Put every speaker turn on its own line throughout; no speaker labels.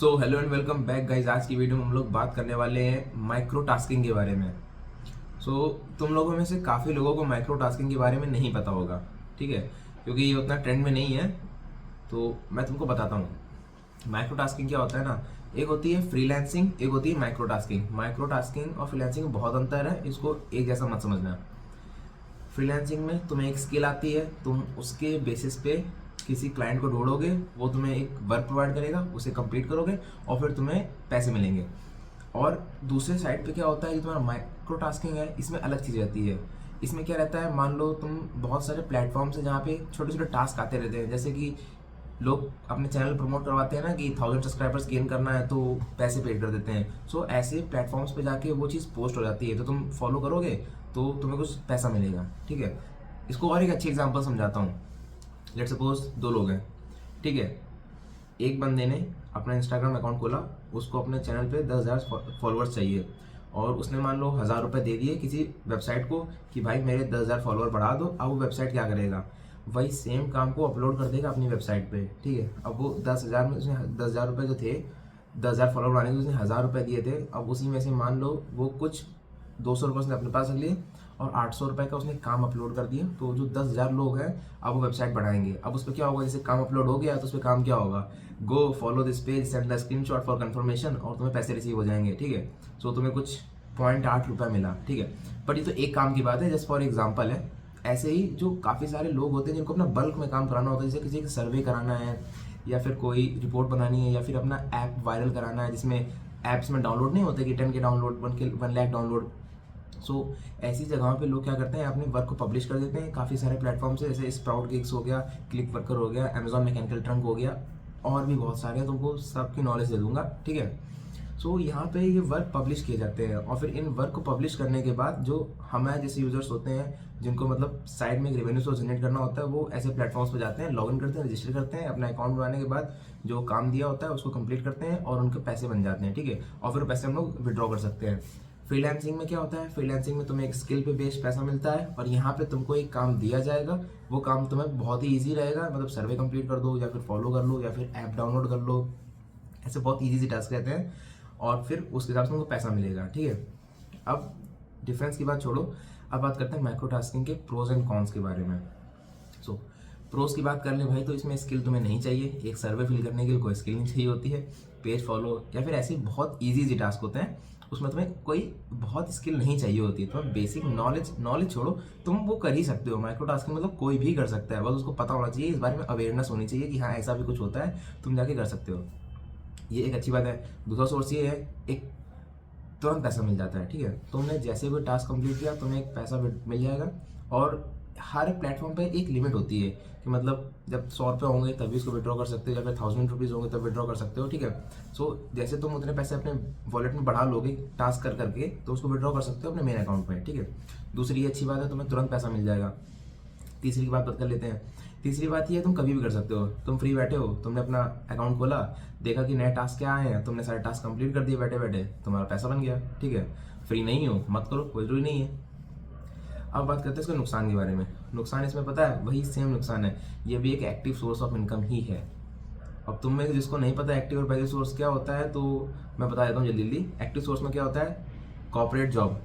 So hello and welcome back guys. आज की video में हम लोग बात करने वाले हैं माइक्रो टास्किंग के बारे में। तुम लोगों में से काफ़ी लोगों को माइक्रो टास्किंग के बारे में नहीं पता होगा, ठीक है, क्योंकि ये उतना ट्रेंड में नहीं है। तो मैं तुमको बताता हूँ माइक्रो टास्किंग क्या होता है ना। एक होती है फ्रीलांसिंग, एक होती है माइक्रो टास्किंग। माइक्रो टास्किंग और फ्रीलांसिंग में बहुत अंतर है, इसको एक जैसा मत समझना। फ्रीलांसिंग में तुम्हें एक स्किल आती है, तुम उसके बेसिस पे किसी क्लाइंट को ढूंढोगे, वो तुम्हें एक वर्क प्रोवाइड करेगा, उसे कंप्लीट करोगे और फिर तुम्हें पैसे मिलेंगे। और दूसरे साइड पे क्या होता है, जो तुम्हारा माइक्रो टास्किंग है, इसमें अलग चीज़ रहती है। इसमें क्या रहता है, मान लो तुम बहुत सारे प्लेटफॉर्म्स हैं जहाँ पे छोटे छोटे टास्क आते रहते हैं। जैसे कि लोग अपने चैनल प्रमोट करवाते हैं ना कि 1000 सब्सक्राइबर्स गेन करना है तो पैसे पेड कर देते हैं। ऐसे प्लेटफॉर्म्स पे जाके वो चीज़ पोस्ट हो जाती है, तो तुम फॉलो करोगे तो तुम्हें कुछ पैसा मिलेगा, ठीक है। इसको और एक अच्छी एग्जांपल समझाता हूँ। लेट सपोज दो लोग हैं, ठीक है। एक बंदे ने अपना इंस्टाग्राम अकाउंट खोला, उसको अपने चैनल पे 10,000 फॉलोअर्स चाहिए, और उसने मान लो 1,000 रुपये दे दिए किसी वेबसाइट को कि भाई मेरे 10,000 फॉलोअर बढ़ा दो। अब वो वेबसाइट क्या करेगा, वही सेम काम को अपलोड कर देगा अपनी वेबसाइट पे, ठीक है। अब वो 10,000 में उसने 10,000 रुपये जो थे, 10,000 फॉलोअर बढ़ाने के उसने 1,000 रुपये दिए थे। अब उसी में से मान लो वो कुछ 200 रुपये उसने अपने पास रख लिए और 800 रुपये का उसने काम अपलोड कर दिया। तो जो 10,000 लोग हैं अब वो वेबसाइट बढ़ाएंगे। अब उस पर क्या होगा, जैसे काम अपलोड हो गया तो उस पर काम क्या होगा, go follow this page send the screenshot for confirmation, और तुम्हें पैसे रिसीव हो जाएंगे, ठीक है। तुम्हें कुछ 0.8 रुपये मिला, ठीक है। बट ये तो एक काम की बात है, जस्ट फॉर एग्जाम्पल है। ऐसे ही जो काफ़ी सारे लोग होते हैं जिनको अपना बल्क में काम कराना होता है, जैसे किसी का सर्वे कराना है या फिर कोई रिपोर्ट बनानी है या फिर अपना ऐप वायरल कराना है, जिसमें ऐप्स में डाउनलोड नहीं होते कि 10K डाउनलोड, 1 लाख डाउनलोड। ऐसी जगहों पे लोग क्या करते हैं, अपने वर्क को पब्लिश कर देते हैं काफ़ी सारे प्लेटफॉर्म से, जैसे स्प्राउट गिग्स हो गया, क्लिक वर्कर हो गया, अमेजॉन मैकेनिकल ट्रंक हो गया, और भी बहुत सारे हैं, तुमको सबकी नॉलेज दे दूंगा, ठीक है। यहाँ पे ये वर्क पब्लिश किए जाते हैं, और फिर इन वर्क को पब्लिश करने के बाद जो हमारे जैसे यूजर्स होते हैं, जिनको मतलब साइड में एक रेवेन्यू सोर्स जनरेट करना होता है, वो ऐसे प्लेटफॉर्म्स पे जाते हैं, लॉगिन करते हैं, रजिस्टर करते हैं, अपना अकाउंट बनाने के बाद जो काम दिया होता है उसको कंप्लीट करते हैं और उनके पैसे बन जाते हैं, ठीक है। और फिर पैसे हम लोग विड्रॉ कर सकते हैं। फ्रीलांसिंग में क्या होता है, फ्रीलांसिंग में तुम्हें एक स्किल पे बेस्ड पैसा मिलता है, और यहाँ पे तुमको एक काम दिया जाएगा, वो काम तुम्हें बहुत ही ईजी रहेगा, मतलब सर्वे कंप्लीट कर दो या फिर फॉलो कर लो या फिर ऐप डाउनलोड कर लो, ऐसे बहुत ईजी टास्क रहते हैं, और फिर उसके हिसाब से तुमको पैसा मिलेगा, ठीक है। अब डिफरेंस की बात छोड़ो, अब बात करते हैं माइक्रो टास्किंग के प्रोज एंड कॉन्स के बारे में। प्रोज की बात कर ले भाई, तो इसमें स्किल तुम्हें नहीं चाहिए, एक सर्वे फिल करने के लिए कोई स्किल नहीं चाहिए होती है, पेज फॉलो या फिर ऐसे बहुत ईजी टास्क होते हैं, उसमें तुम्हें कोई बहुत स्किल नहीं चाहिए होती है। तुम्हें बेसिक नॉलेज छोड़ो, तुम वो कर ही सकते हो। माइक्रो टास्किंग मतलब कोई भी कर सकता है, बस उसको पता होना चाहिए, इस बारे में अवेयरनेस होनी चाहिए कि हाँ ऐसा भी कुछ होता है, तुम जाके कर सकते हो, ये एक अच्छी बात है। दूसरा सोर्स ये है, एक तुरंत पैसा मिल जाता है, ठीक है। तुमने जैसे भी टास्क कंप्लीट किया तुम्हें एक पैसा मिल जाएगा, और हर प्लेटफॉर्म पे एक लिमिट होती है कि मतलब जब 100 रुपये होंगे तभी उसको विड्रॉ कर सकते हो, या फिर 1000 रुपीज़ होंगे तब विड्रॉ कर सकते हो, ठीक है। जैसे तुम उतने पैसे अपने वॉलेट में बढ़ा लोगे टास्क कर करके, तो उसको विड्रॉ कर सकते हो अपने मेन अकाउंट में, ठीक है। दूसरी अच्छी बात है, तुम्हें तुरंत पैसा मिल जाएगा। तीसरी की बात कर लेते हैं। तीसरी बात ये है, तुम कभी भी कर सकते हो, तुम फ्री बैठे हो, तुमने अपना अकाउंट खोला, देखा कि नए टास्क क्या आए हैं, तुमने सारे टास्क कंप्लीट कर दिए बैठे बैठे, तुम्हारा पैसा बन गया, ठीक है। फ्री नहीं हो मत करो, कोई जरूरी नहीं है। अब बात करते हैं इसके नुकसान के बारे में। नुकसान इसमें पता है, वही सेम नुकसान है, ये भी एक एक्टिव सोर्स ऑफ इनकम ही है। अब तुम में से जिसको नहीं पता एक्टिव और पैसिव सोर्स क्या होता है, तो मैं बता देता हूँ जल्दी जल्दी। एक्टिव सोर्स में क्या होता है, कॉर्पोरेट जॉब,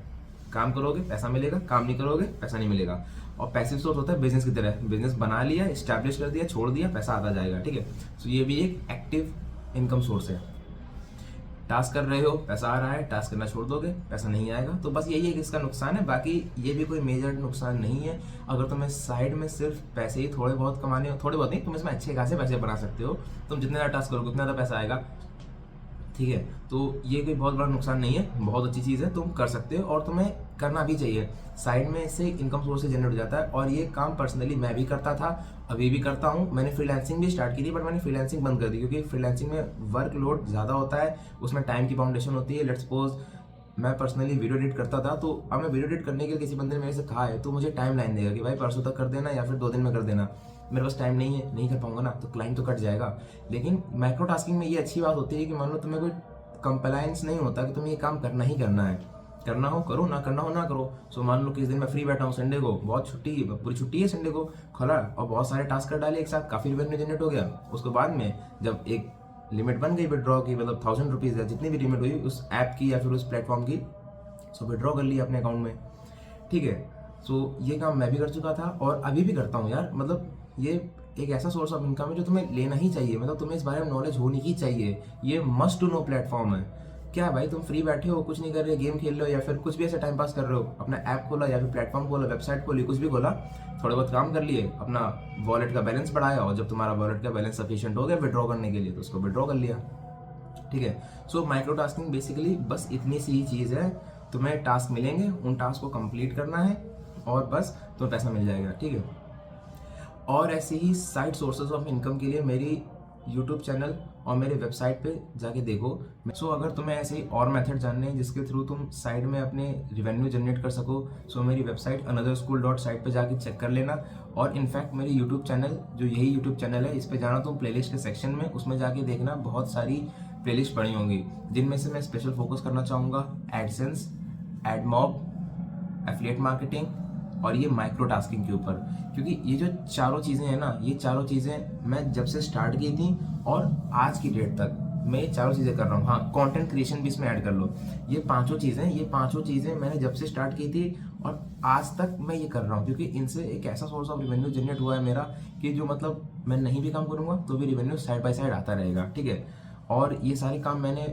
काम करोगे पैसा मिलेगा, काम नहीं करोगे पैसा नहीं मिलेगा। और पैसिव सोर्स होता है बिजनेस की तरह, बिजनेस बना लिया, एस्टैब्लिश कर दिया, छोड़ दिया, पैसा आता जाएगा, ठीक है। ये भी एक एक्टिव इनकम सोर्स है। टास्क कर रहे हो, पैसा आ रहा है, टास्क करना छोड़ दोगे, पैसा नहीं आएगा। तो बस यही है कि इसका नुकसान है, बाकी ये भी कोई मेजर नुकसान नहीं है। अगर तुम्हें साइड में सिर्फ पैसे ही थोड़े बहुत कमाने हो, थोड़े बहुत नहीं, तुम इसमें अच्छे खासे पैसे बना सकते हो। तुम जितने ज़्यादा टास्क करोगे उतना ज़्यादा पैसा आएगा, ठीक है। ये कोई बहुत बड़ा नुकसान नहीं है, बहुत अच्छी चीज़ है, तुम कर सकते हो और तुम्हें करना भी चाहिए। साइड में इससे इनकम सोर्स से जनरेट हो जाता है, और ये काम पर्सनली मैं भी करता था, अभी भी करता हूँ। मैंने फ्रीलांसिंग भी स्टार्ट की थी, बट मैंने फ्रीलांसिंग बंद कर दी, क्योंकि फ्रीलांसिंग में वर्कलोड ज़्यादा होता है, उसमें टाइम की बाउंडेशन होती है। लेट्स सपोज मैं पर्सनली वीडियो एडिट करता था, तो अब मैं वीडियो एडिट करने के लिए किसी बंदे ने मेरे से कहा है, तो मुझे टाइम लाइन देगा कि भाई परसों तक कर देना या फिर 2 दिन में कर देना। मेरे पास टाइम नहीं है, नहीं कर पाऊंगा ना, तो क्लाइंट तो कट जाएगा। लेकिन माइक्रो टास्किंग में ये अच्छी बात होती है कि मान लो तुम्हें कोई कंप्लायंस नहीं होता कि तुम्हें ये काम करना ही करना है, करना हो करो, ना करना हो ना करो। मान लो किस दिन मैं फ्री बैठा हूँ, संडे को, बहुत छुट्टी, पूरी छुट्टी है, संडे को खोला और बहुत सारे टास्क कर डाले एक साथ, काफ़ी रेवेन्यू जनरेट हो गया। उसके बाद में जब एक लिमिट बन गई विड्रॉ की, मतलब 1000 रुपीज़ है, जितनी भी लिमिट हुई उस ऐप की या फिर उस प्लेटफॉर्म की, सो विड्रॉ कर लिया अपने अकाउंट में, ठीक है। सो ये काम मैं भी कर चुका था और अभी भी करता हूँ यार। मतलब ये एक ऐसा सोर्स ऑफ इनकम है जो तुम्हें लेना ही चाहिए, मतलब तुम्हें इस बारे में नॉलेज होनी ही चाहिए। ये मस्ट टू नो प्लेटफॉर्म है। क्या भाई, तुम फ्री बैठे हो, कुछ नहीं कर रहे, गेम खेल रहे हो या फिर कुछ भी ऐसे टाइम पास कर रहे हो, अपना ऐप खोला या फिर प्लेटफॉर्म खोला, वेबसाइट खोली, कुछ भी खोला, थोड़े बहुत काम कर लिए, अपना वॉलेट का बैलेंस बढ़ाया, और जब तुम्हारा वॉलेट का बैलेंस सफिशिएंट हो गया विड्रॉ करने के लिए तो उसको विड्रॉ कर लिया, ठीक है। सो माइक्रो टास्किंग बेसिकली बस इतनी सी ही चीज़ है। तुम्हें टास्क मिलेंगे, उन टास्क को कंप्लीट करना है और बस तुम्हें पैसा मिल जाएगा, ठीक है। और ऐसे ही साइड सोर्सेज ऑफ इनकम के लिए मेरी यूट्यूब चैनल और मेरे वेबसाइट पे जाके देखो। सो अगर तुम्हें ऐसे ही और मेथड जानने हैं जिसके थ्रू तुम साइड में अपने रिवेन्यू जनरेट कर सको, सो मेरी वेबसाइट anotherschool.site पे जाके चेक कर लेना। और इनफैक्ट मेरी यूट्यूब चैनल, जो यही यूट्यूब चैनल है, इस पे जाना तुम प्लेलिस्ट के सेक्शन में, उसमें जाके देखना, बहुत सारी प्लेलिस्ट पड़ी होंगी, जिनमें से मैं स्पेशल फोकस करना चाहूँगा एडसेंस, एडमॉब, एफिलिएट मार्केटिंग और ये माइक्रो टास्किंग के ऊपर। क्योंकि ये जो चारों चीज़ें हैं ना, ये चारों चीज़ें मैं जब से स्टार्ट की थी और आज की डेट तक मैं ये चारों चीज़ें कर रहा हूँ। हाँ, कंटेंट क्रिएशन भी इसमें ऐड कर लो। ये पांचों चीज़ें मैंने जब से स्टार्ट की थी और आज तक मैं ये कर रहा हूँ, क्योंकि इनसे एक ऐसा सोर्स ऑफ रिवेन्यू जनरेट हुआ है मेरा कि जो मतलब मैं नहीं भी काम करूँगा तो भी रिवेन्यू साइड बाय साइड आता रहेगा, ठीक है। और ये सारे काम मैंने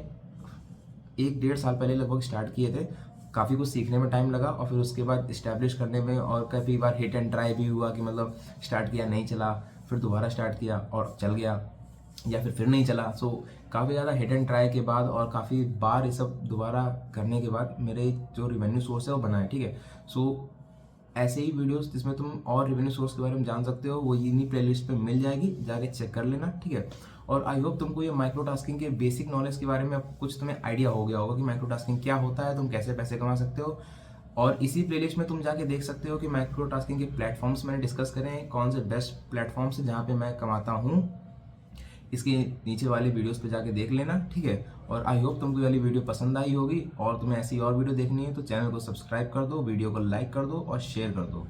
1-1.5 साल पहले लगभग स्टार्ट किए थे। काफ़ी कुछ सीखने में टाइम लगा और फिर उसके बाद इस्टेब्लिश करने में, और काफ़ी बार हिट एंड ट्राई भी हुआ कि मतलब स्टार्ट किया नहीं चला, फिर दोबारा स्टार्ट किया और चल गया, या फिर नहीं चला। सो काफ़ी ज़्यादा हिट एंड ट्राई के बाद और काफ़ी बार ये सब दोबारा करने के बाद मेरे जो रिवेन्यू सोर्स है वो बना है, ठीक है। सो ऐसे ही वीडियोस जिसमें तुम और रेवेन्यू सोर्स के बारे में जान सकते हो, वो इन्हीं प्लेलिस्ट पे मिल जाएगी, जाके चेक कर लेना, ठीक है। और आई होप तुमको ये माइक्रो टास्किंग के बेसिक नॉलेज के बारे में कुछ तुम्हें आइडिया हो गया होगा कि माइक्रो टास्किंग क्या होता है, तुम कैसे पैसे कमा सकते हो। और इसी प्लेलिस्ट में तुम जाके देख सकते हो कि माइक्रो टास्किंग के प्लेटफॉर्म्स मैंने डिस्कस करें हैं, कौन से बेस्ट प्लेटफॉर्म्स हैं जहाँ पे मैं कमाता हूँ। इसके नीचे वाले वीडियोस पे जाके देख लेना, ठीक है। और आई होप तुमको ये वाली वीडियो पसंद आई होगी, और तुम्हें ऐसी और वीडियो देखनी है तो चैनल को सब्सक्राइब कर दो, वीडियो को लाइक कर दो और शेयर कर दो।